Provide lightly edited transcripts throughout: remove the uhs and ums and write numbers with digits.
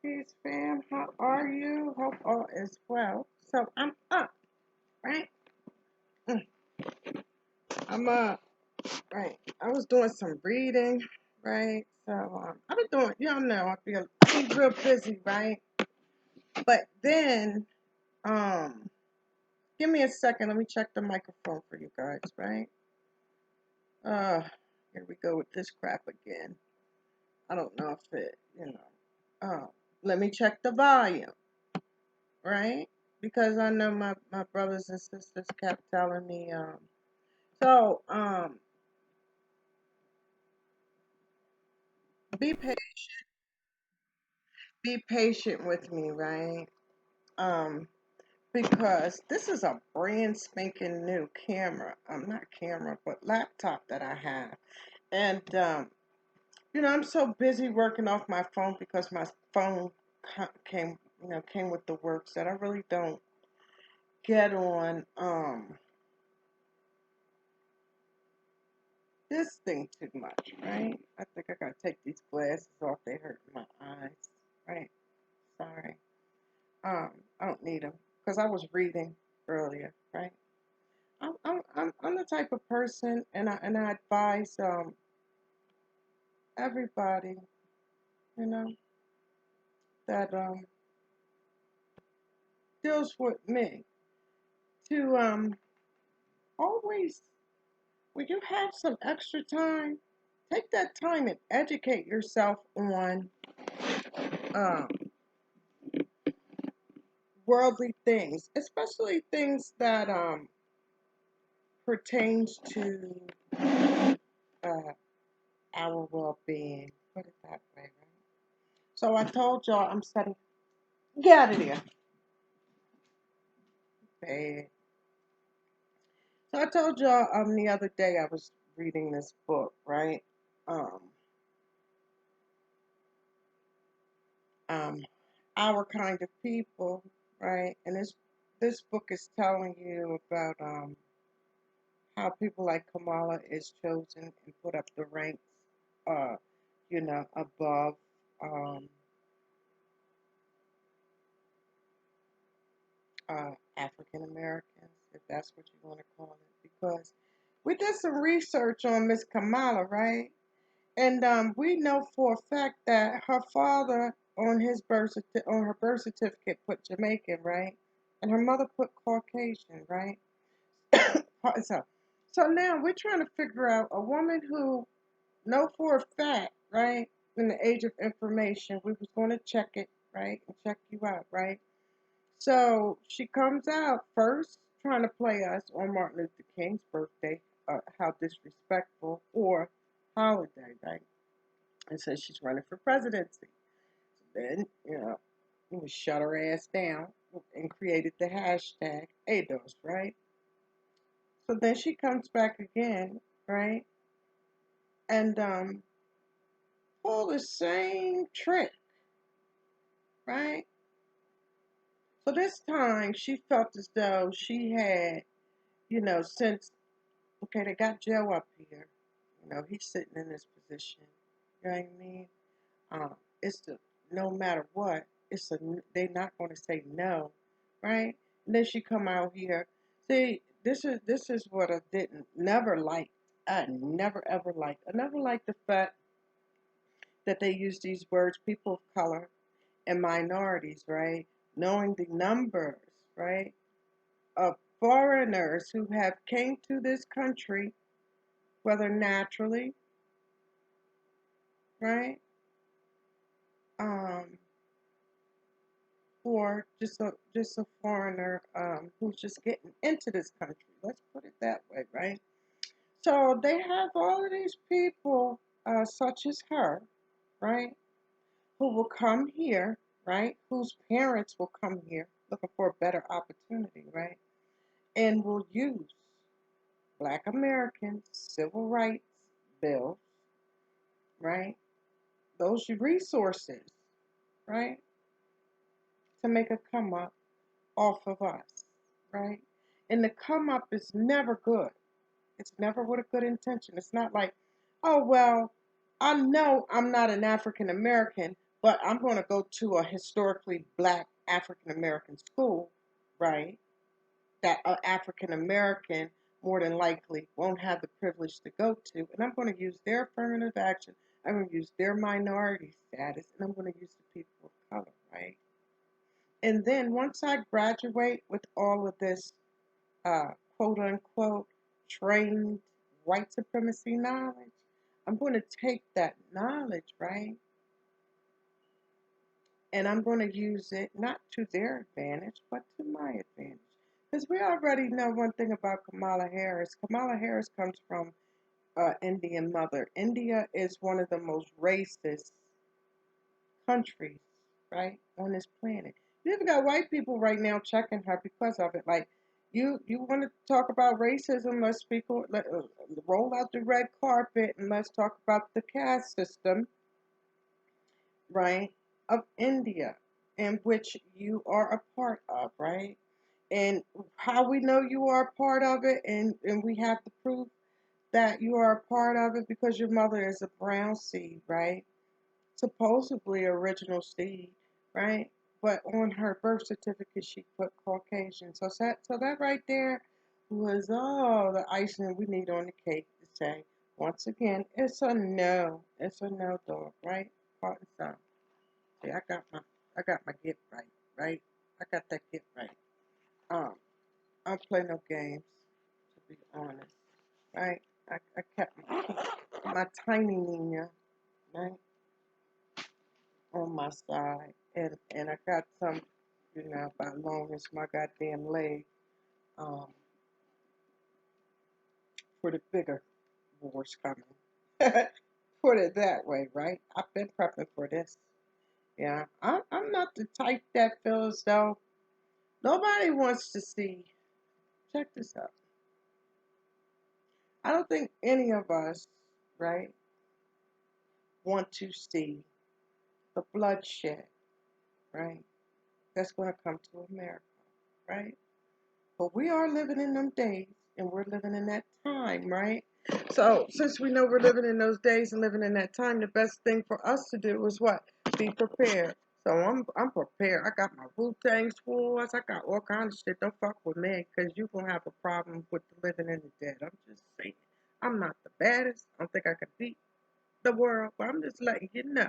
Peace, fam. How are you? Hope all is well. So I'm up, right? Mm, I'm up, right? I was doing some reading, right? So I've been doing, y'all know, I be real busy, right? But then, um, give me a second. Let me check the microphone for you guys, right? Uh, Here we go with this crap again. I don't know if let me check the volume, right? Because I know my brothers and sisters kept telling me, so be be patient with me, right? Um, because this is a brand spanking new camera. Not camera, but laptop that I have. And I'm so busy working off my phone because my phone came with the works that I really don't get on this thing too much, right? I think I gotta take these glasses off. They hurt my eyes, right? Sorry. Um, I don't need them because I was reading earlier, right? I'm the type of person, and I advise everybody, you know, that deals with me to always, when you have some extra time, take that time and educate yourself on um worldly things, especially things that pertains to uh our well-being. Put it that way, right? So I told y'all I'm studying. Get out of there. Bad. So I told y'all the other day I was reading this book, right? Um um Our Kind of People, right? And this book is telling you about how people like Kamala is chosen and put up the ranks uh above um African Americans, if that's what you want to call it, because we did some research on Miss Kamala, right? And we know for a fact that her father on her birth certificate put Jamaican, right? And her mother put Caucasian, right? so, so now we're trying to figure out a woman who know for a fact, right? In the age of information, we was going to check it, right, and check you out, right? So she comes out first trying to play us on Martin Luther King's birthday, how disrespectful, or holiday, right? And says she's running for presidency. Then, we shut her ass down and created the hashtag ADOS, right? So then she comes back again, right? And pull the same trick, right? So this time she felt as though she had, since, okay, they got Joe up here, he's sitting in this position, you know what I mean? It's the, no matter what, they're not going to say no, right? And then she come out here. See, this is what I didn't never like. I never ever liked. I never liked the fact that they use these words, people of color and minorities, right? Knowing the numbers, right, of foreigners who have came to this country, whether naturally, right, um, or just a foreigner who's just getting into this country. Let's put it that way, right? So they have all of these people, such as her, right, who will come here, right, whose parents will come here looking for a better opportunity, right, and will use Black Americans' civil rights bill, right, those resources, right, to make a come up off of us, right? And the come up is never good. It's never with a good intention. It's not like, oh, well, I know I'm not an African American, but I'm going to go to a historically black African American school, right? That an African American more than likely won't have the privilege to go to. And I'm going to use their affirmative action. I'm going to use their minority status, and I'm going to use the people of color, right? And then once I graduate with all of this quote unquote trained white supremacy knowledge, I'm going to take that knowledge, right? And I'm going to use it not to their advantage, but to my advantage. Because we already know one thing about Kamala Harris. Kamala Harris comes from Indian mother. India is one of the most racist countries, right, on this planet. You even got white people right now checking her because of it. Like, you want to talk about racism? Let's speak. Roll out the red carpet and let's talk about the caste system, right, of India, in which you are a part of, right? And how we know you are a part of it, and we have to prove that you are a part of it because your mother is a brown seed, right? Supposedly original seed, right? But on her birth certificate, she put Caucasian. So that right there was all the icing we need on the cake to say. Once again, it's a no. It's a no, dog, right? Heart and son. See, I got my gift right, right? I got that gift right. Um, I don't play no games, to be honest, right? I kept my tiny Nina, right, on my side, and I got some, about long as my goddamn leg, um, for the bigger wars coming. Put it that way, right? I've been prepping for this. Yeah, I'm not the type that feels though nobody wants to see. Check this out. I don't think any of us, right, want to see the bloodshed, right, that's going to come to America, right? But we are living in them days and we're living in that time, right? So, since we know we're living in those days and living in that time, the best thing for us to do is what? Be prepared. So I'm prepared. I got my Wu-Tang swords. I got all kinds of shit. Don't fuck with me because you're going to have a problem with the living and the dead. I'm just saying. I'm not the baddest. I don't think I could beat the world, but I'm just letting you know,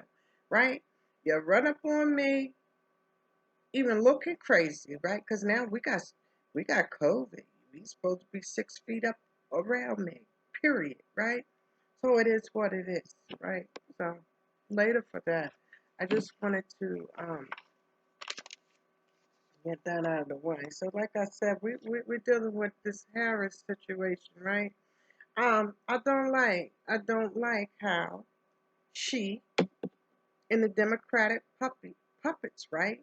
right? You run up on me, even looking crazy, right? Because now we got COVID. We supposed to be 6 feet up around me, period, right? So it is what it is, right? So later for that, I just wanted to get that out of the way. So like I said, we're dealing with this Harris situation, right? I don't like how she and the Democratic puppets, right?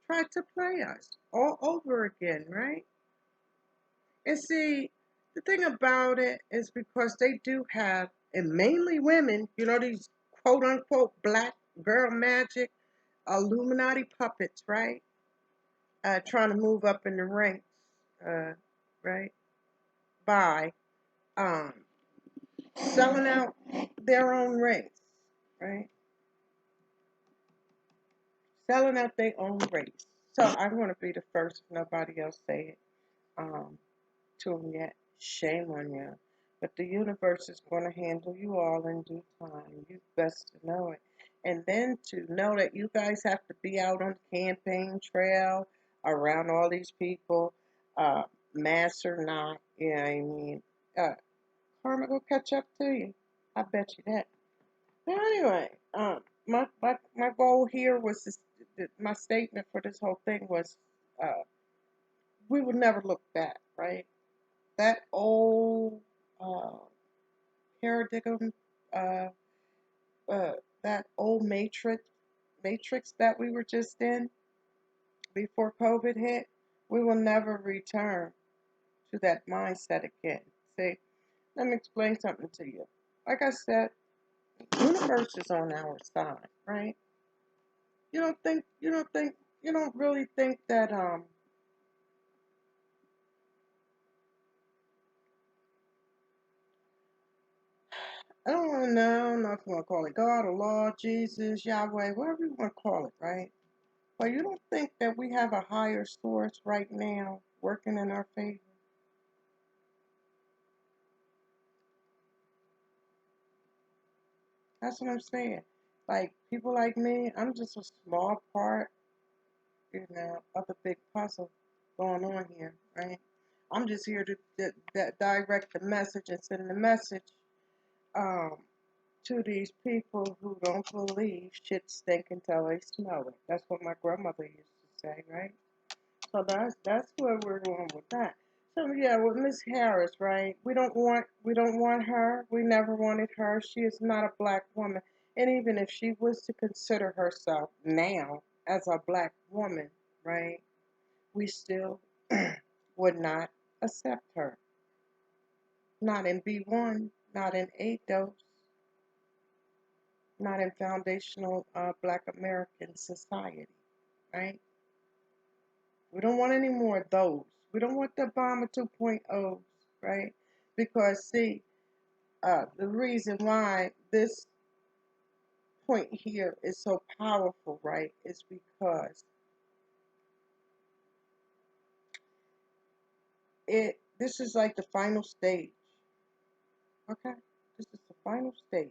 Tried to play us all over again, right? And see, the thing about it is because they do have, and mainly women, these quote unquote black girl magic Illuminati puppets, right? Trying to move up in the ranks, uh, right? By um, selling out their own race, right? Selling out their own race. So I'm going to be the first if nobody else say it. To them yet. Shame on you. But the universe is going to handle you all in due time. You best to know it. And then to know that you guys have to be out on the campaign trail around all these people, uh, mass or not. Yeah, I mean, uh, karma will catch up to you. I bet you that. But anyway, my goal here was my statement for this whole thing was we would never look back, right? That old uh, paradigm, uh, uh, that old matrix that we were just in before COVID hit, we will never return to that mindset again. See, let me explain something to you. Like I said, the universe is on our side, right? You don't really think that I don't want to know. I don't know if you want to call it God or Lord, Jesus, Yahweh, whatever you want to call it, right? But you don't think that we have a higher source right now working in our favor? That's what I'm saying. Like, people like me, I'm just a small part, of the big puzzle going on here, right? I'm just here to direct the message and send the message um, to these people who don't believe shit stink until they smell it. That's what my grandmother used to say, right? So that's where we're going with that. So yeah, with Miss Harris, right? We don't want her. We never wanted her. She is not a black woman. And even if she was to consider herself now as a black woman, right? We still would not accept her. Not in B1, not in ADOS, not in foundational Black American society, right? We don't want any more of those. We don't want the Obama 2.0s, right? Because, see, the reason why this point here is so powerful, right, is because this is like the final stage, okay? This is the final stage,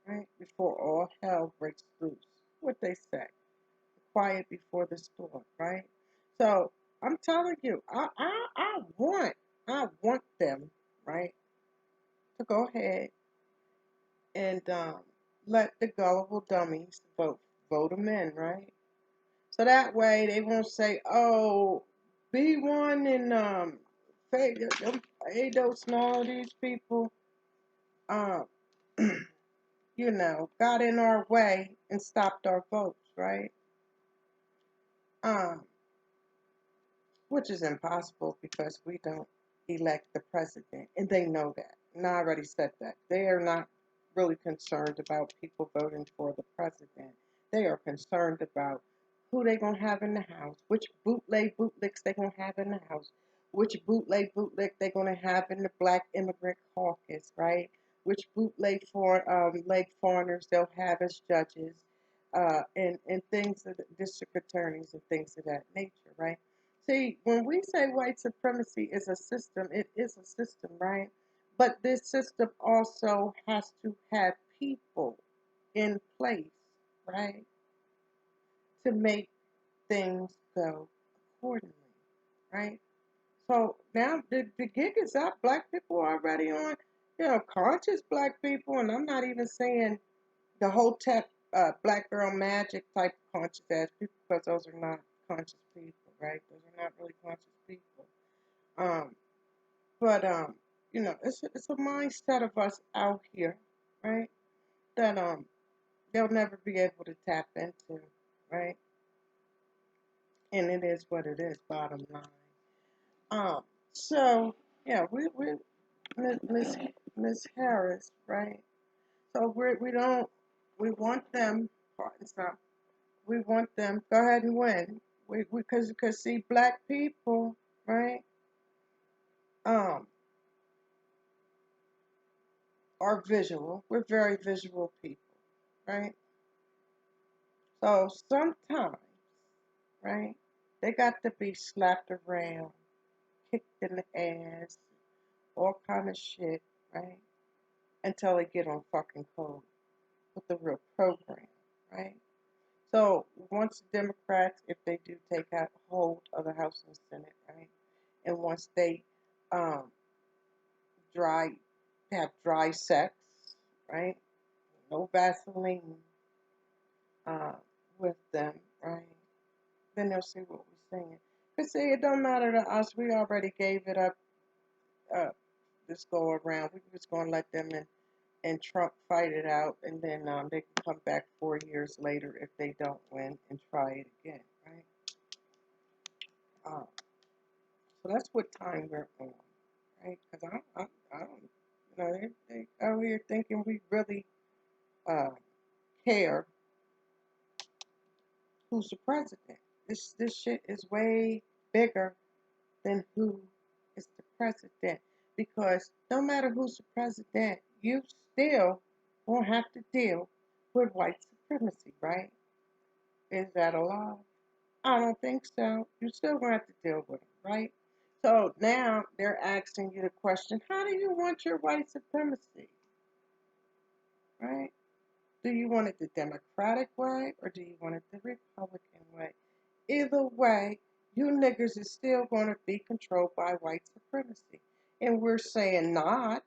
right? Before all hell breaks loose. What they say, quiet before the storm, right? So I'm telling you, I want them, right, to go ahead and let the gullible dummies vote them in, right? So that way they won't say, "Oh, B1 and Ados and all these people, um, got in our way and stopped our votes, right?" Um, which is impossible because we don't elect the president, and they know that. And I already said that. They are not really concerned about people voting for the president. They are concerned about who they're going to have in the House, which bootlicks they're going to have in the House, which bootlick they're going to have in the Black Immigrant Caucus, right? Which leg foreigners they'll have as judges, and things of district attorneys and things of that nature, right? See, when we say white supremacy is a system, it is a system, right? But this system also has to have people in place, right, to make things go accordingly, right? So now the gig is up. Black people are already on, conscious black people, and I'm not even saying the whole black girl magic type of conscious ass people, because those are not conscious people, right? Those are not really conscious people. Um, but it's a mindset of us out here, right? That they'll never be able to tap into, right? And it is what it is, bottom line. Um, so yeah, we Miss Harris, right? So we don't we want them. Stop. We want them. Go ahead and win. We because see, black people, right? Um, are visual. We're very visual people, right? So sometimes, right, they got to be slapped around, kicked in the ass, all kind of shit, right? Until they get on fucking code with the real program, right? So once the Democrats, if they do take out hold of the House and Senate, right, and once they um, dry have dry sex, right, no Vaseline uh, with them, right, then they'll see what we're saying. Cause see, it don't matter to us. We already gave it up this go around. We just gonna let them and Trump fight it out, and then they can come back 4 years later if they don't win and try it again, right? Uh, so that's what time we're on, right? Because I don't, they out here thinking we really uh, care who's the president. This shit is way bigger than who is the president. because no matter who's the president, you still won't have to deal with white supremacy, right? Is that a lie? I don't think so. You're still going to have to deal with it, right? So now they're asking you the question, how do you want your white supremacy, right? Do you want it the Democratic way or do you want it the Republican way? Either way, you niggers is still going to be controlled by white supremacy. And we're saying not.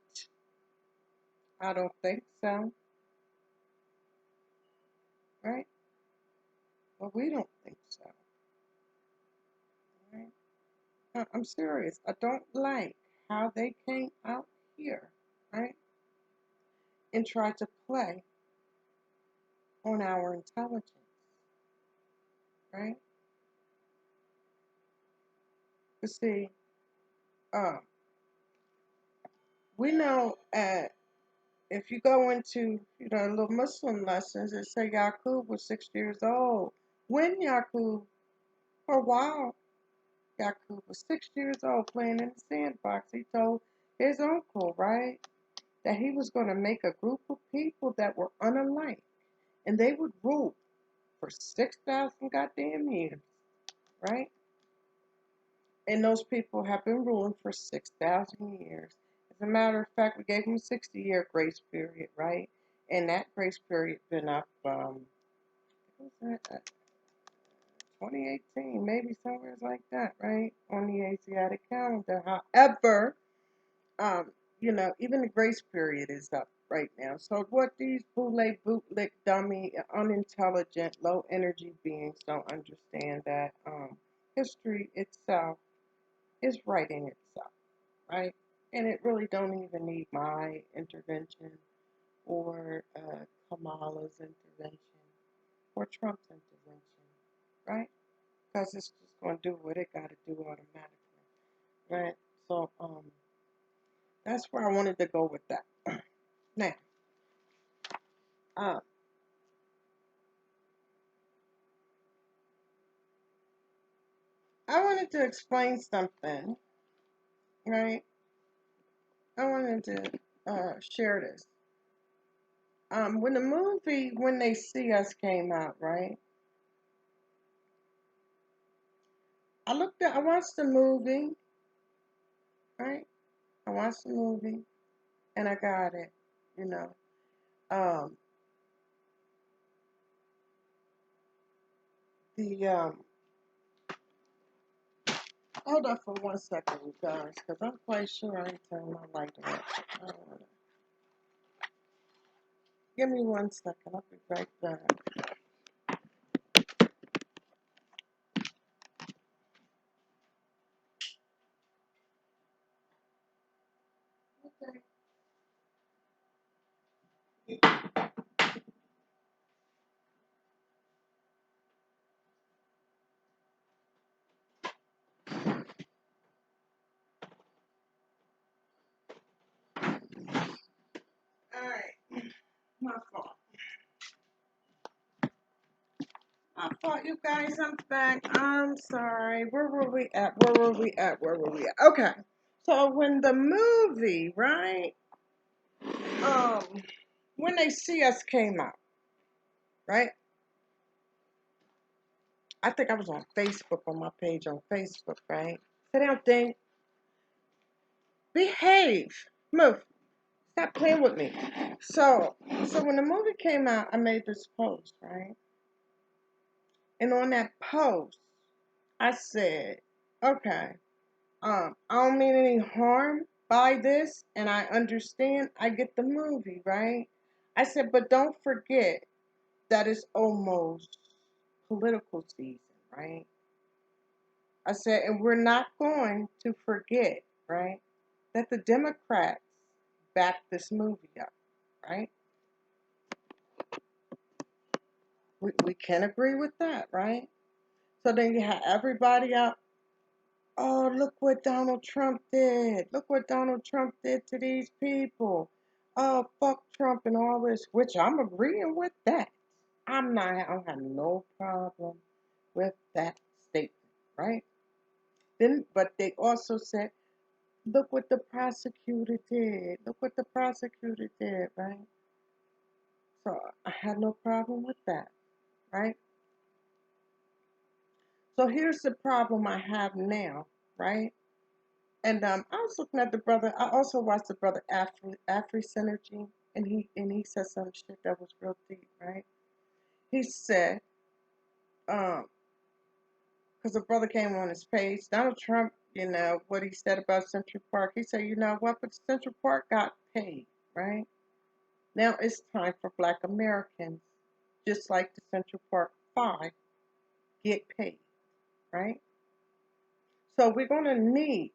I don't think so, right? Well, we don't think so, right? I'm serious. I don't like how they came out here, right? And tried to play on our intelligence, right? You see, uh, we know if you go into, little Muslim lessons, it say Yaqub was 6 years old. When Yaqub, for a while, Yaqub was 6 years old playing in the sandbox. He told his uncle, right, that he was going to make a group of people that were unalike, and they would rule for 6,000 goddamn years, right? And those people have been ruling for 6,000 years. As a matter of fact, we gave them a 60-year grace period, right? And that grace period been up, what was that? 2018, maybe somewhere like that, right? On the Asiatic calendar. However, even the grace period is up right now. So what these bootlick, dummy, unintelligent, low energy beings don't understand that history itself is writing itself, right? And it really don't even need my intervention or Kamala's intervention or Trump's intervention, right? Because it's just going to do what it got to do automatically, right? So that's where I wanted to go with that. Now, uh, I wanted to explain something, right? I wanted to share this. When the movie When They See Us came out, right? I watched the movie, right? I watched the movie and I got it, you know. Um, the Hold on for 1 second, you guys, because I'm quite sure I ain't turning my light on. I don't wanna... Give me 1 second. I'll be right back. Okay. All right. My fault. My fault, you guys. I'm back. I'm sorry. Where were we at? Okay. So when the movie, right? Um, When They See Us came out, right? I think I was on Facebook, on my page on Facebook, right? Sit down, thing. Behave. Move. Stop playing with me. So when the movie came out, I made this post, right? And on that post, I said, okay, I don't mean any harm by this, and I understand. I get the movie, right? I said, but don't forget that it's almost political season, right? I said, and we're not going to forget, right, that the Democrats backed this movie up, right? We can agree with that, right? So then you have everybody out. Oh, look what Donald Trump did. Look what Donald Trump did to these people. Oh, fuck Trump and all this, which I'm agreeing with that. I don't have no problem with that statement, right? Then, but they also said, Look what the prosecutor did. Look what the prosecutor did, right? So I had no problem with that, right? So here's the problem I have now, right? And I was looking at the brother. I also watched the brother Afri Synergy, and he said some shit that was real deep, right? He said, because the brother came on his page, Donald Trump, what he said about Central Park. He said, you know what? But Central Park got paid, right? Now it's time for Black Americans, just like the Central Park Five, get paid, right? So we're gonna need,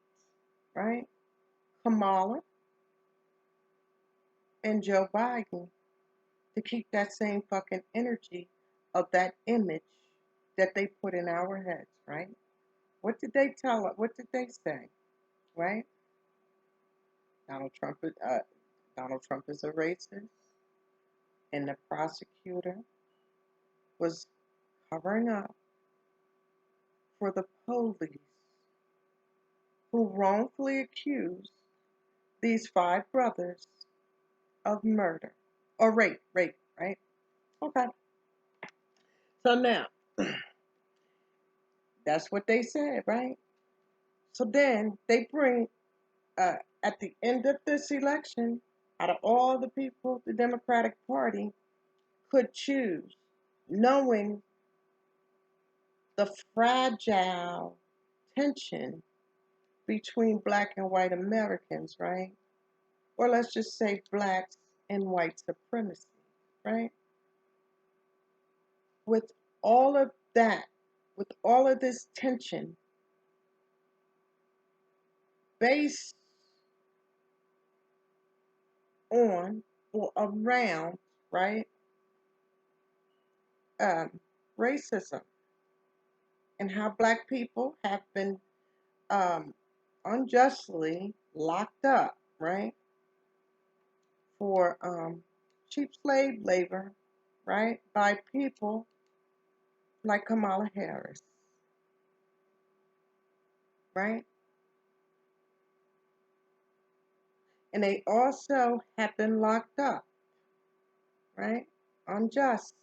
right, Kamala and Joe Biden to keep that same fucking energy of that image that they put in our heads, right? What did they tell us? What did they say, right? Donald Trump, Donald Trump is a racist, and the prosecutor was covering up for the police who wrongfully accused these five brothers of murder or rape, right? Okay. So now, that's what they said, right? So then they bring, at the end of this election, out of all the people the Democratic Party could choose, knowing the fragile tension between black and white Americans, right? Or let's just say blacks and white supremacy, right? With all of that, with all of this tension based on or around, right, um, racism and how black people have been um, unjustly locked up, right, for cheap slave labor, right, by people like Kamala Harris, right? And they also have been locked up, right, unjust.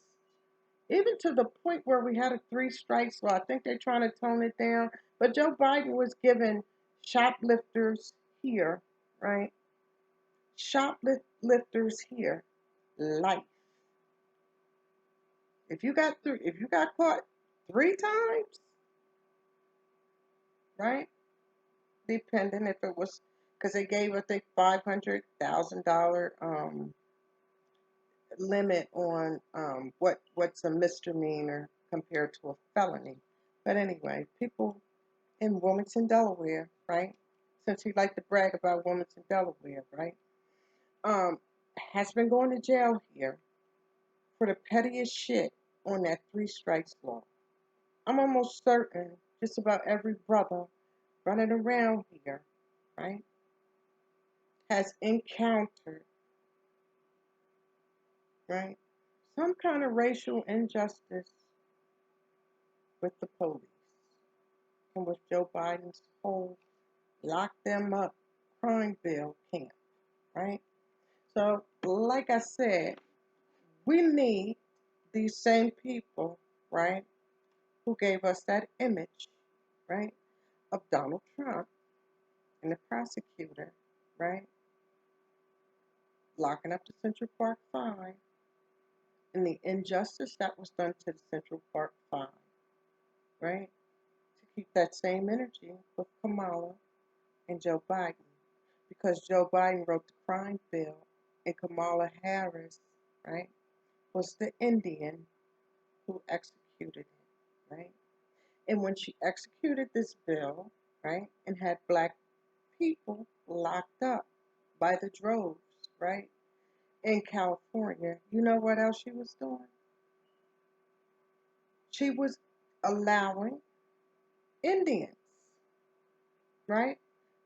Even to the point where we had a three strikes law. I think they're trying to tone it down. But Joe Biden was giving shoplifters here, right? Shoplifters here life. If you got caught 3 times, right? Depending if it was because they gave I think $500,000 limit on what's a misdemeanor compared to a felony. But anyway, people in Wilmington, Delaware, right? Since he liked to brag about Wilmington, Delaware, right? Um, has been going to jail here for the pettiest shit on that three strikes law. I'm almost certain just about every brother running around here, right, has encountered, right, some kind of racial injustice with the police and with Joe Biden's whole lock them up crime bill camp, right? So, like I said, we need these same people, right, who gave us that image, right, of Donald Trump and the prosecutor, right, locking up the Central Park Five and the injustice that was done to the Central Park Five, right, to keep that same energy with Kamala and Joe Biden. Because Joe Biden wrote the crime bill and Kamala Harris, right, was the Indian who executed it, right? And when she executed this bill, right, and had black people locked up by the droves, right, in California, you know what else she was doing? She was allowing Indians, right,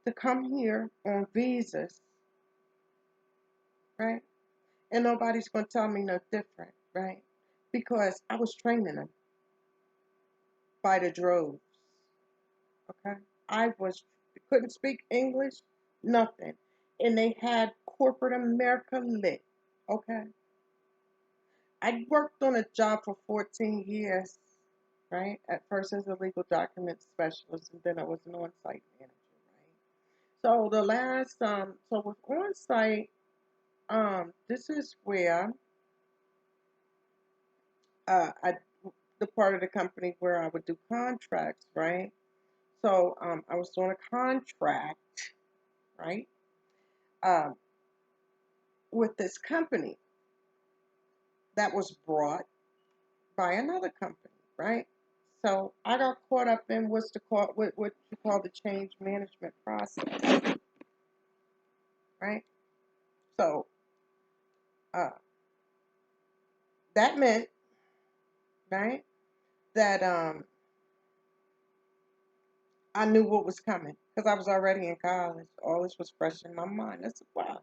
to come here on visas, right? And nobody's going to tell me no different, right? Because I was training them by the droves, okay? I was, couldn't speak English, nothing. And they had corporate America lit. Okay. I worked on a job for 14 years, right? At first as a legal document specialist, and then I was an on-site manager, right? So the last, so with on-site, this is where I, the part of the company where I would do contracts, right? So I was doing a contract, right? Um, with this company that was brought by another company, right? So I got caught up in what you call the change management process, right? So uh, that meant, right, that I knew what was coming because I was already in college. All this was fresh in my mind. I said, wow,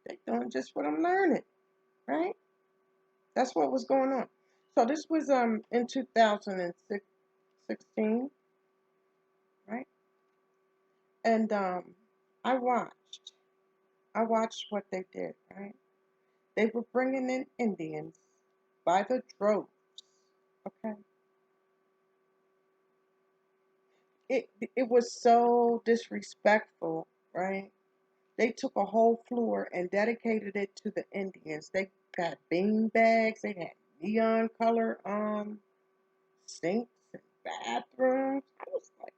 they doing just what I'm learning, right? That's what was going on. So this was in 2016, right? And I watched. I watched what they did, right? They were bringing in Indians by the droves. Okay, it was so disrespectful, right? They took a whole floor and dedicated it to the Indians. They got bean bags. They had neon color sinks and bathrooms. I was like,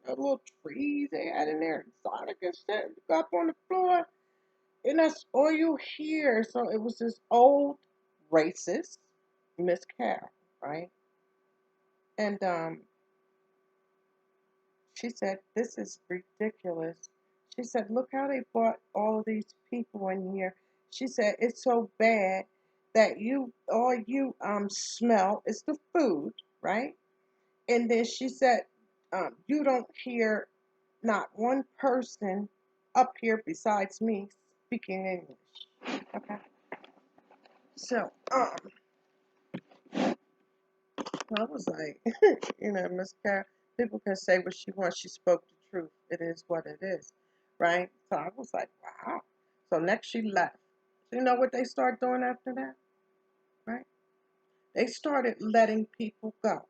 the little trees they had in there, exotic and shit. You go up on the floor, and that's all you hear. So it was this old racist Miss Carol, right? And she said, "This is ridiculous." She said, "Look how they brought all of these people in here." She said, "It's so bad that all you smell is the food, right?" And then she said, "You don't hear not one person up here besides me speaking English." Okay. So, I was like, Miss Carol, people can say what she wants. She spoke the truth. It is what it is, right? So I was like, wow. So next she left. So you know what they started doing after that, right? They started letting people go.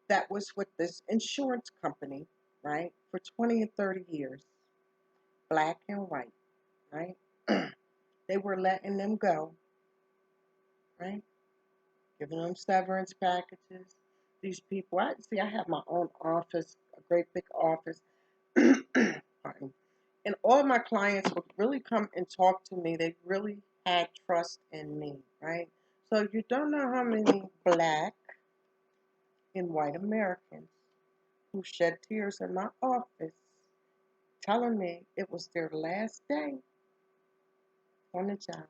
That was with this insurance company, right? For 20 and 30 years, black and white, right? They were letting them go, right? Giving them severance packages. These people, I have my own office, a great big office. And all of my clients would really come and talk to me. They really had trust in me, right? So you don't know how many black and white Americans who shed tears in my office telling me it was their last day on the job.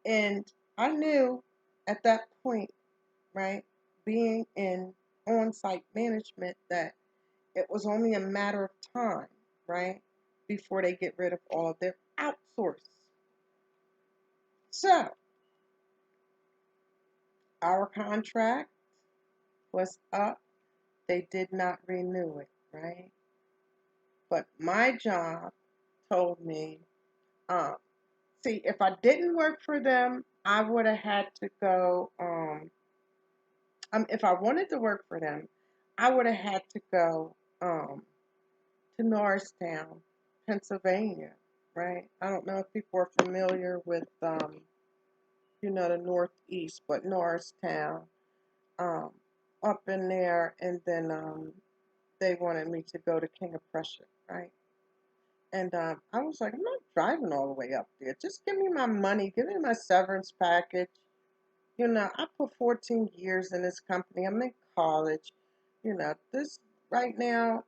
And I knew at that point, right, being in on site management, that it was only a matter of time, right, before they get rid of all of their outsource. So our contract was up. They did not renew it, right? But my job told me, um, see, if I didn't work for them, I would have had to go. If I wanted to work for them, I would have had to go to Norristown, Pennsylvania, right? I don't know if people are familiar with the Northeast, but Norristown, um, up in there, and then they wanted me to go to King of Prussia, right? And I was like, I'm not driving all the way up there. Just give me my money, give me my severance package. I put 14 years in this company. I'm in college. This right now,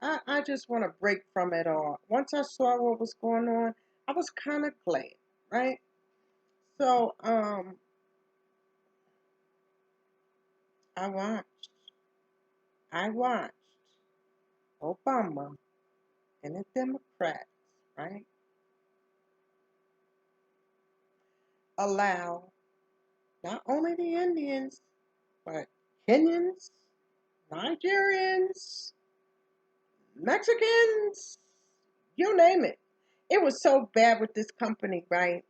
I just want to break from it all. Once I saw what was going on, I was kind of glad, right? So, I watched. I watched Obama and the Democrats, right, allow not only the Indians, but Kenyans, Nigerians, Mexicans, you name it. It was so bad with this company, right?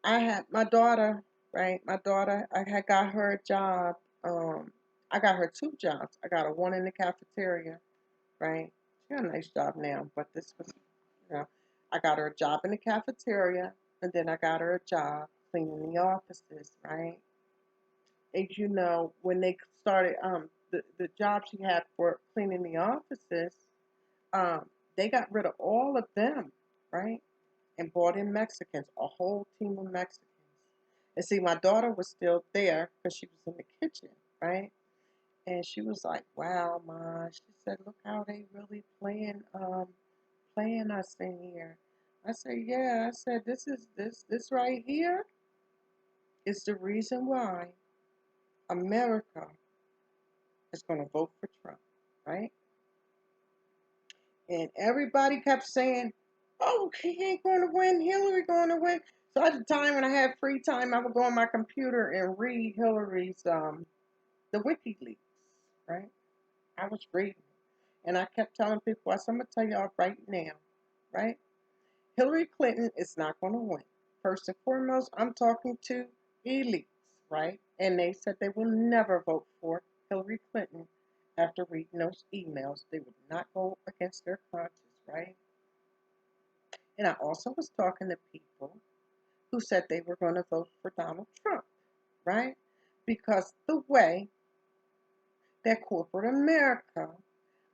I had my daughter, right? My daughter, I had got her a job. Um, I got her two jobs. I got her one in the cafeteria, right? She got a nice job now, but this was, I got her a job in the cafeteria, and then I got her a job cleaning the offices, right? And when they started, the job she had for cleaning the offices, they got rid of all of them, right? And brought in Mexicans, a whole team of Mexicans. And see, my daughter was still there because she was in the kitchen, right? And she was like, "Wow, Ma," she said, "look how they really playing us in here." I said, "Yeah." I said, "This right here is the reason why America is going to vote for Trump, right?" And everybody kept saying, "Oh, he ain't going to win. Hillary going to win." So at the time when I had free time, I would go on my computer and read Hillary's the WikiLeaks, right? I was reading, and I kept telling people, I said, "I'm gonna tell y'all right now, right? Hillary Clinton is not going to win. First and foremost, I'm talking to elites, right? And they said they will never vote for Hillary Clinton after reading those emails. They would not go against their conscience, right? And I also was talking to people who said they were going to vote for Donald Trump, right? Because the way that corporate America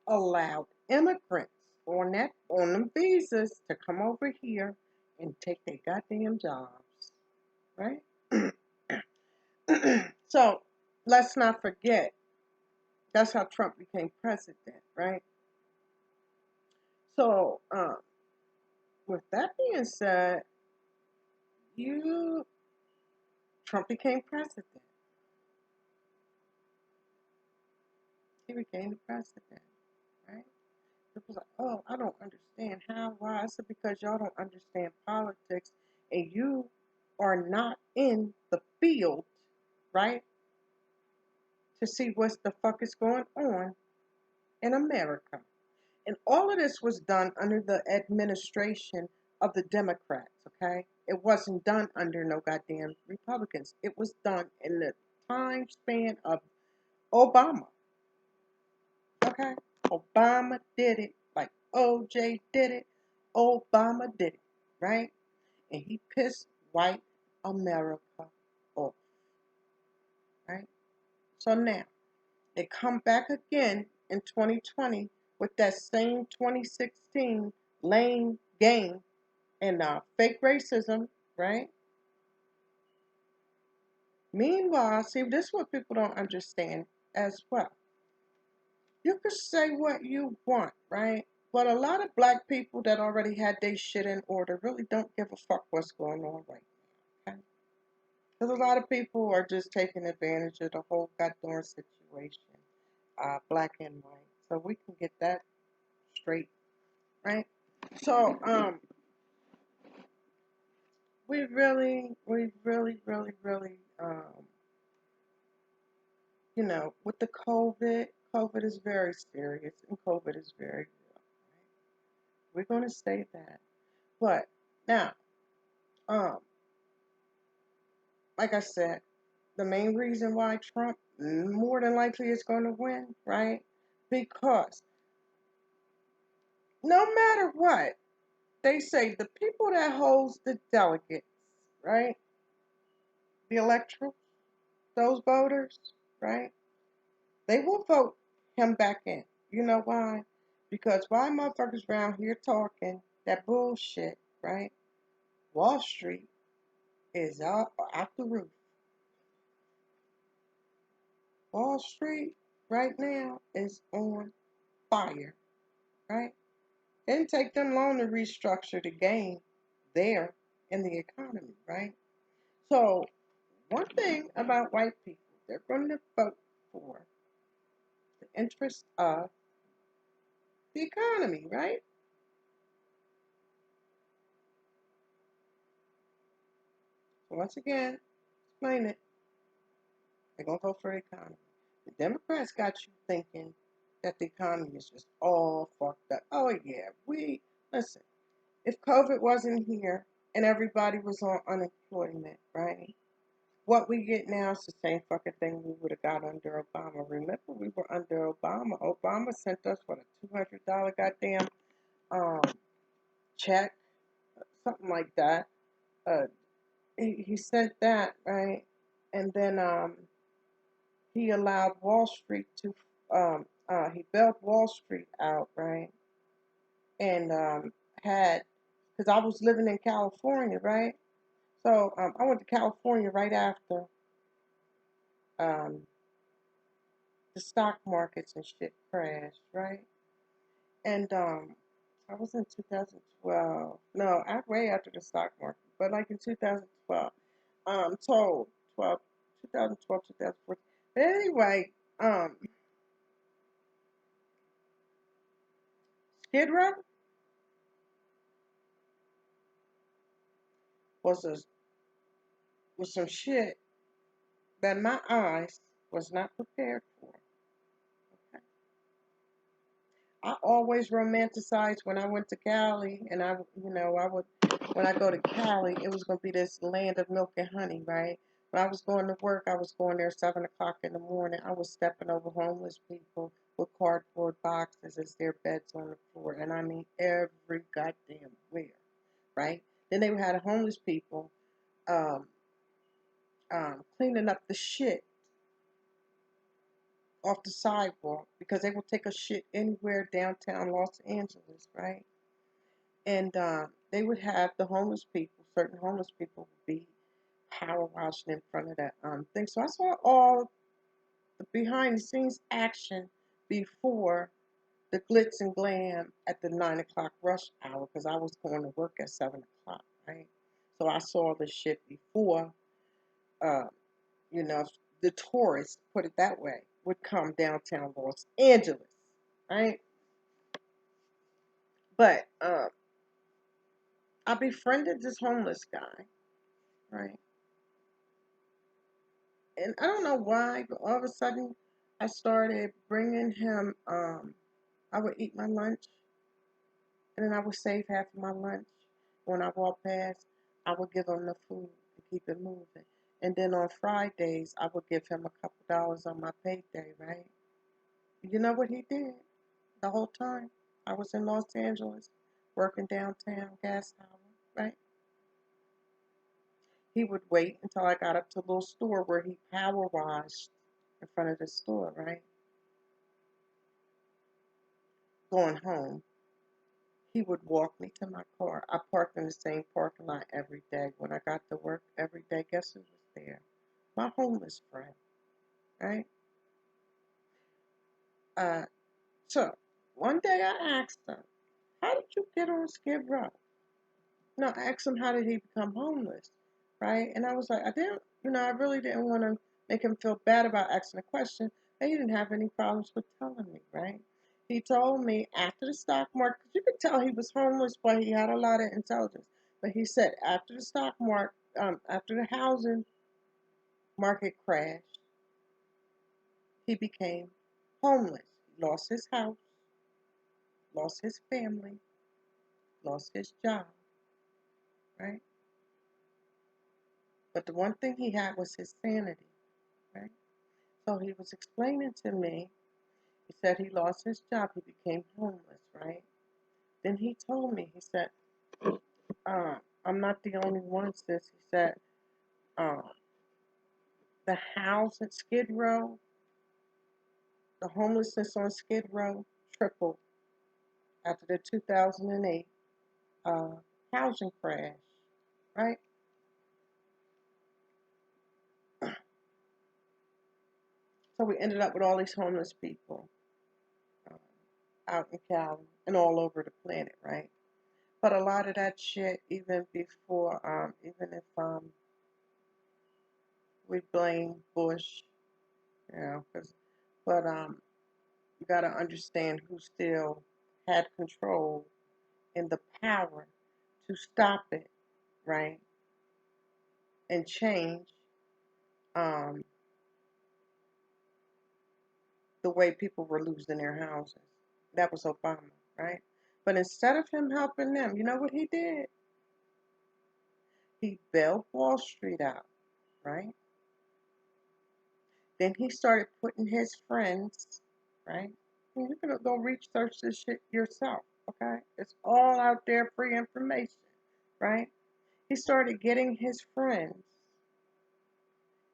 allowed immigrants on them visas to come over here and take their goddamn jobs, right? So let's not forget that's how Trump became president, right? So with that being said, you Trump became president. He became the president, right? People like, "Oh, I don't understand how, why." I said, "Because y'all don't understand politics and you are not in the field, right, to see what the fuck is going on in America." And all of this was done under the administration of the Democrats, okay? It wasn't done under no goddamn Republicans. It was done in the time span of Obama, okay? Obama did it like OJ did it. Obama did it, right? And he pissed white America off, right? So now they come back again in 2020 with that same 2016 lame game and fake racism, right? Meanwhile, see, this is what people don't understand as well. You could say what you want, right? But a lot of black people that already had their shit in order really don't give a fuck what's going on right now, okay? Because a lot of people are just taking advantage of the whole goddamn situation, black and white. So we can get that straight, right? So, we really, with the COVID is very serious and COVID is very real. Right? We're going to say that. But now, um, like I said, the main reason why Trump more than likely is going to win, right? Because no matter what, they say the people that holds the delegates, right? The electoral, those voters, right? They will vote him back in. You know why? Because why motherfuckers around here talking that bullshit, right? Wall Street is out the roof. Wall Street right now is on fire, right? It didn't take them long to restructure the game there in the economy, right? So one thing about white people, they're going to vote for the interest of the economy, right? So once again, explain it. They're going to vote for the economy. The Democrats got you thinking that the economy is just all fucked up. Oh yeah, listen. If COVID wasn't here and everybody was on unemployment, right? What we get now is the same fucking thing we would have got under Obama. Remember, we were under Obama. Obama sent us what, a $200 goddamn um check, something like that. Uh, he sent that, right, and then he allowed Wall Street to he bailed Wall Street out, right, and had, because I was living in California, right, so I went to California right after um the stock markets and shit crashed, right, and I was in 2012. No, I way after the stock market, but like in 2012. Told 12, 2012, 2014. But anyway, Skid Row was a was some shit that my eyes was not prepared for. Okay? I always romanticized when I went to Cali, and I would, when I go to Cali, it was gonna be this land of milk and honey, right? When I was going to work, I was going there 7 o'clock in the morning. I was stepping over homeless people with cardboard boxes as their beds on the floor, and I mean every goddamn where, right? Then they had homeless people um, cleaning up the shit off the sidewalk because they will take a shit anywhere downtown Los Angeles, right? And they would have the homeless people, certain homeless people would be power washing in front of that thing. So I saw all the behind the scenes action before the glitz and glam at the 9 o'clock rush hour because I was going to work at 7 o'clock, right? So I saw the shit before, uh, you know, the tourists, put it that way, would come downtown Los Angeles, right? But I befriended this homeless guy, right? And I don't know why, but all of a sudden I started bringing him. I would eat my lunch, and then I would save half of my lunch. When I walked past, I would give him the food to keep it moving. And then on Fridays, I would give him a couple dollars on my payday, right? You know what he did the whole time I was in Los Angeles, working downtown Gas Tower, right? He would wait until I got up to the little store where he power washed in front of the store, right? Going home, he would walk me to my car. I parked in the same parking lot every day. When I got to work every day, guess who was there? My homeless friend, right? Uh, so one day I asked him, "How did you get on Skid Row?" No, I asked him how did he become homeless, right? And I was like, I didn't, I really didn't want to make him feel bad about asking a question. And he didn't have any problems with telling me, right? He told me after the stock market, 'cause you could tell he was homeless, but he had a lot of intelligence. But he said after the stock market, after the housing market crashed, he became homeless. He lost his house, lost his family, lost his job, right? But the one thing he had was his sanity, right? So he was explaining to me, he said he lost his job, he became homeless, right? Then he told me, he said, uh, I'm not the only one, sis. He said, uh, the house at Skid Row, the homelessness on Skid Row tripled after the 2008 uh, housing crash, right? So we ended up with all these homeless people uh, out in Cali and all over the planet, right? But a lot of that shit, even before, even if we blame Bush, but you got to understand who still had control and the power to stop it, right, and change. Um, the way people were losing their houses. That was Obama, right? But instead of him helping them, you know what he did? He bailed Wall Street out, right? Then he started putting his friends, right? And you can go research this shit yourself, okay? It's all out there, free information, right? He started getting his friends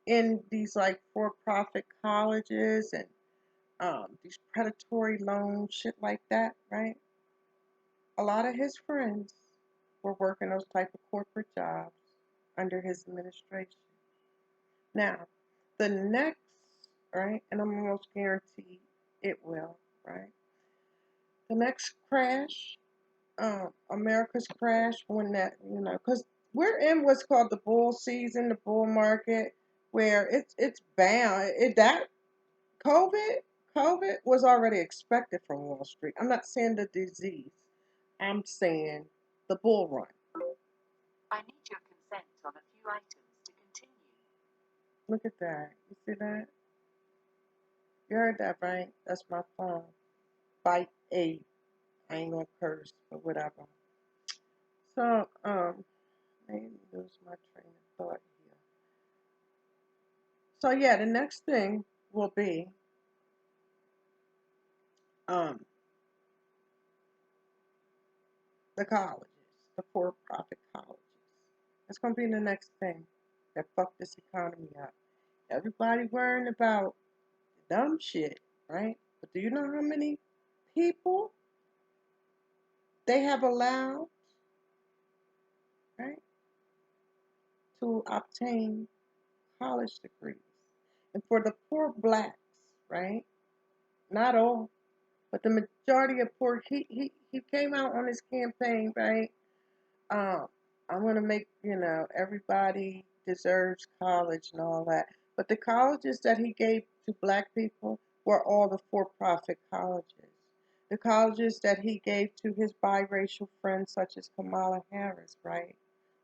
in these like for-profit colleges and these predatory loans, shit like that, right? A lot of his friends were working those type of corporate jobs under his administration. Now, the next, right, and I'm almost guaranteed it will, right? The next crash, America's crash, when that, because we're in what's called the bull season, the bull market, where it's bound. That COVID, COVID was already expected from Wall Street. I'm not saying the disease. I'm saying the bull run. I need your consent on a few items to continue. Look at that. You see that? You heard that, right? That's my phone. Bite 8. I ain't gonna curse, but whatever. So, let me lose my train of thought here. So yeah, the next thing will be um the colleges, the for-profit colleges. That's gonna be the next thing that fuck this economy up. Everybody worrying about dumb shit, right? But do you know how many people they have allowed, right, to obtain college degrees? And for the poor blacks, right? Not all, but the majority of poor. He came out on his campaign, right? Um, I'm gonna make everybody deserves college and all that. But the colleges that he gave to black people were all the for-profit colleges. The colleges that he gave to his biracial friends, such as Kamala Harris, right,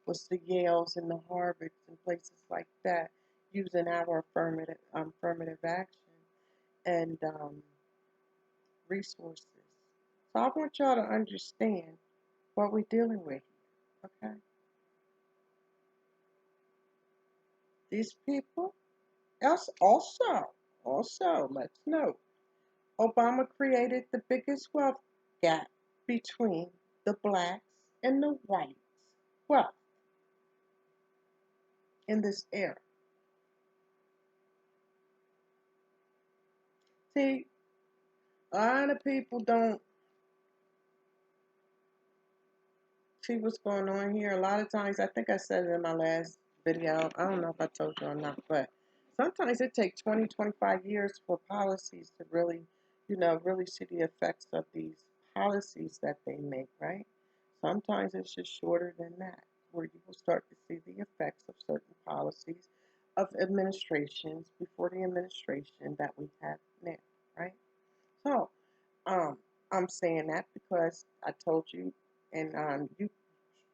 was the Yales and the Harvards and places like that, using our affirmative action and resources. So I want y'all to understand what we're dealing with here, okay? These people, else also, let's note, Obama created the biggest wealth gap between the blacks and the whites' wealth in this era. See, a lot of people don't see what's going on here. A lot of times, I think I said it in my last video. I don't know if I told you or not, but sometimes it takes 20, 25 years for policies to really, really see the effects of these policies that they make, right? Sometimes it's just shorter than that, where you will start to see the effects of certain policies of administrations before the administration that we have now, right? So, um, I'm saying that because I told you, and you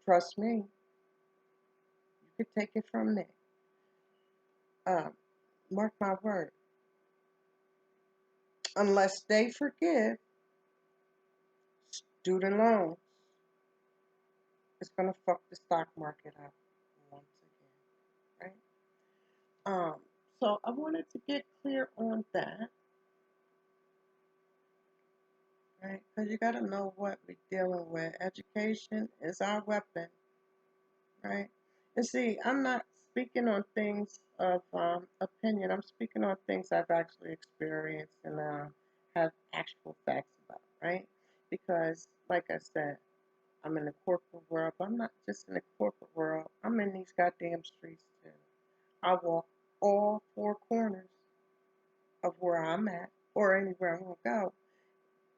trust me, you could take it from there. Um, Mark my word, unless they forgive student loans, it's gonna fuck the stock market up once again, right? So I wanted to get clear on that, right? Because you gotta know what we're dealing with. Education is our weapon, right? And see, I'm not speaking on things of opinion. I'm speaking on things I've actually experienced and have actual facts about, right? Because, like I said, I'm in the corporate world, but I'm not just in the corporate world. I'm in these goddamn streets too. I walk all four corners of where I'm at or anywhere I'm gonna go,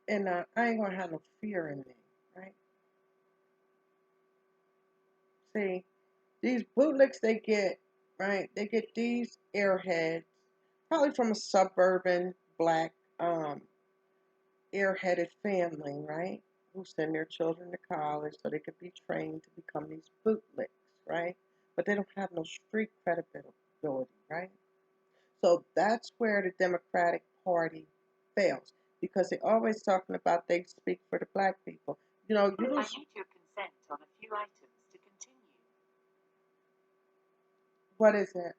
and I ain't gonna have no fear in me, right? See, these bootlicks they get, right? They get these airheads, probably from a suburban black airheaded family, right? Who send their children to college so they could be trained to become these bootlicks, right? But they don't have no street credibility, right? So that's where the Democratic Party fails because they're always talking about they speak for the black people. You know, you don't. I need your consent on a few items to continue. What is it?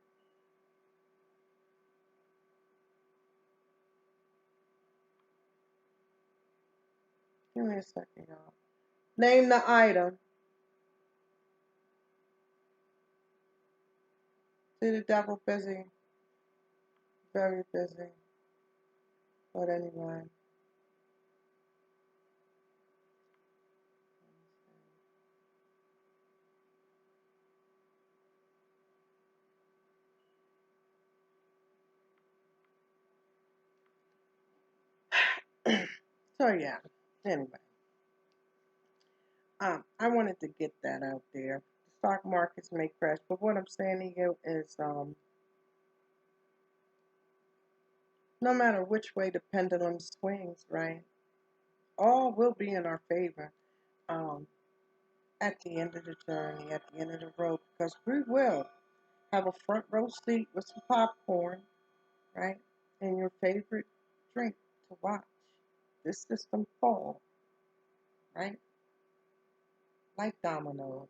Give me a second, y'all. Name the item. See the devil busy, very busy. But anyway. So yeah. Anyway, I wanted to get that out there. The stock markets may crash, but what I'm saying to you is, no matter which way the pendulum swings, right, all will be in our favor. Um, at the end of the journey, at the end of the road, because we will have a front row seat with some popcorn, right, and your favorite drink to watch this system fall, right, like dominoes,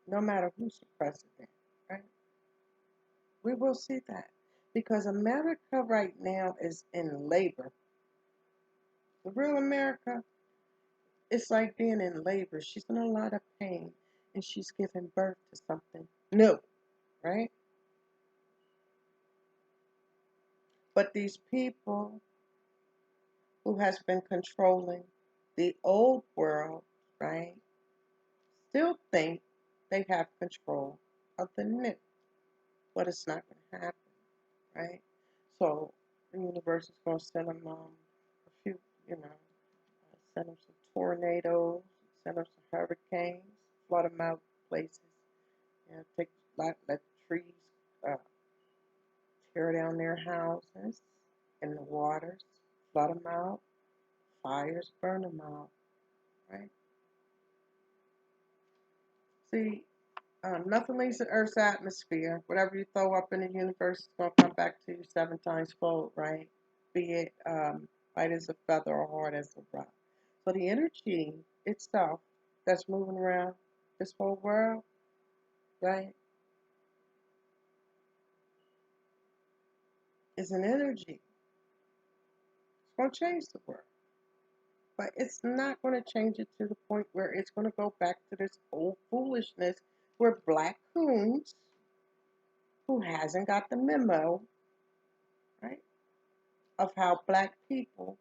no matter who's the president, right? We will see that because America right now is in labor. The real America, it's like being in labor. She's in a lot of pain and she's giving birth to something new, right? But these people who has been controlling the old world, right, still think they have control of the new, but it's not going to happen, right? So the universe is going to send them a few, you know, send them some tornadoes, send them some hurricanes, flood them out places, take let the trees uh, tear down their houses in the waters, flood them out, fires burn them out, right? See, nothing leaves the Earth's atmosphere. Whatever you throw up in the universe is going to come back to you 7 times fold, right? Be it light as a feather or hard as a rock. So the energy itself that's moving around this whole world, right, is an energy. It's going to change the world. But it's not going to change it to the point where it's going to go back to this old foolishness where Black Coons, who hasn't got the memo, right, of how Black people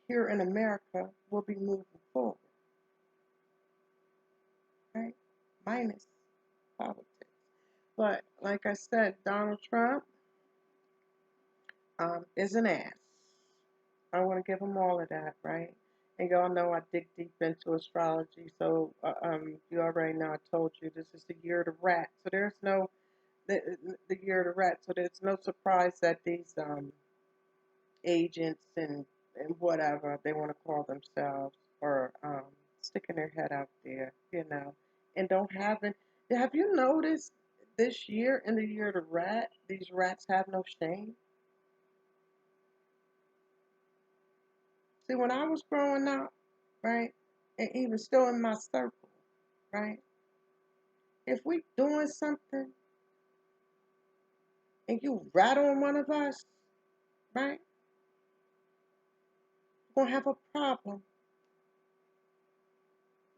here in America will be moving forward, right? Minus politics. But like I said, Donald Trump is an ass. I want to give him all of that, right? And y'all know I dig deep into astrology, so you already know I told you this is the year of the rat. So there's no the year of the rat. So there's no surprise that these agents and whatever they want to call themselves are sticking their head out there, and don't have it. Have you noticed this year in the year of the rat, these rats have no shame? See, when I was growing up, right, and even still in my circle, right, if we doing something and you rat on one of us, right, we're gonna have a problem,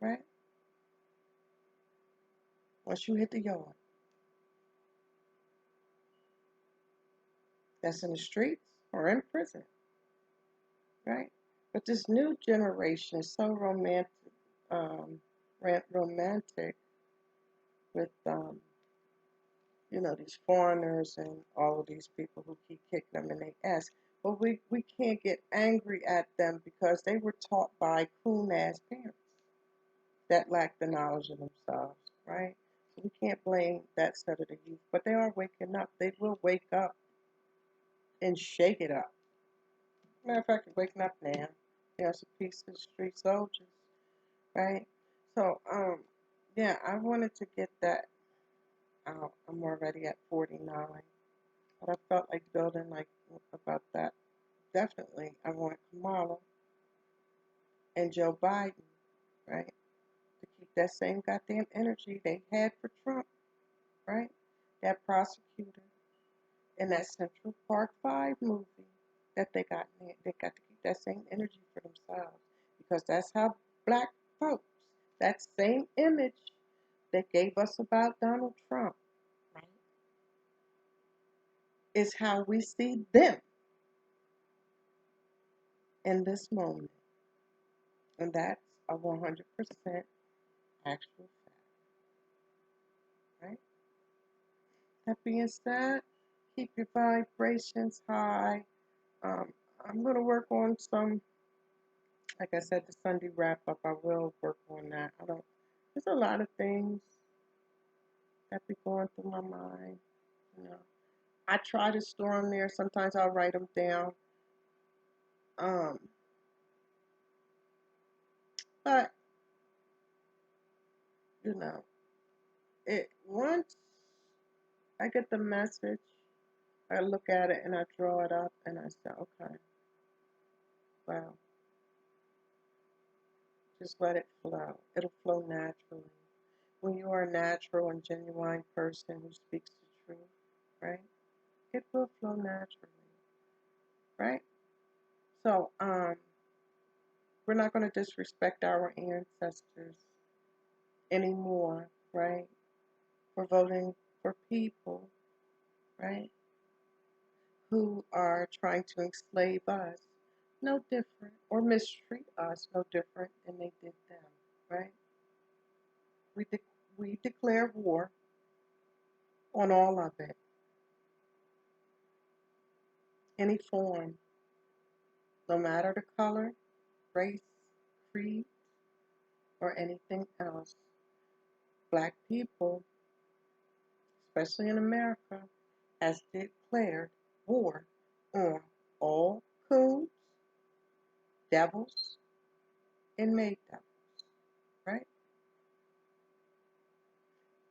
right? Once you hit the yard, that's in the streets or in prison, right? But this new generation is so um, romantic with these foreigners and all of these people who keep kicking them in their ass. But we can't get angry at them because they were taught by coon ass parents that lack the knowledge of themselves, right? So we can't blame that set of the youth. But they are waking up. They will wake up and shake it up. Matter of fact, they're waking up now. There's a piece of the street soldiers, right? So, yeah, I wanted to get that out. I'm already at 49, but I felt like building like about that definitely I want Kamala and Joe Biden, right, to keep that same goddamn energy they had for Trump, right? That prosecutor in that Central Park 5 movie that they got to keep that same energy for themselves because that's how black folks, that same image they gave us about Donald Trump, right, is how we see them in this moment. And that's a 100% actual fact, right? That being said, keep your vibrations high. Um, I'm going to work on some, like I said, the Sunday wrap up. I will work on that. There's a lot of things that be going through my mind. You know, I try to store them there. Sometimes I'll write them down. Um, but you know, it once I get the message, I look at it and I draw it up and I say, okay, well, just let it flow. It'll flow naturally. When you are a natural and genuine person who speaks the truth, right? It will flow naturally, right? So, we're not going to disrespect our ancestors anymore, right? For voting for people, right? Who are trying to enslave us, no different, or mistreat us, no different than they did them, right? We declare war on all of it, any form, no matter the color, race, creed, or anything else. Black people, especially in America, has declared war on all coons, devils, and made devils, right?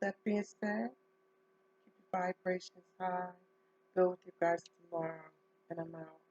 That being said, keep your vibrations high. Go with you guys tomorrow, and I'm out.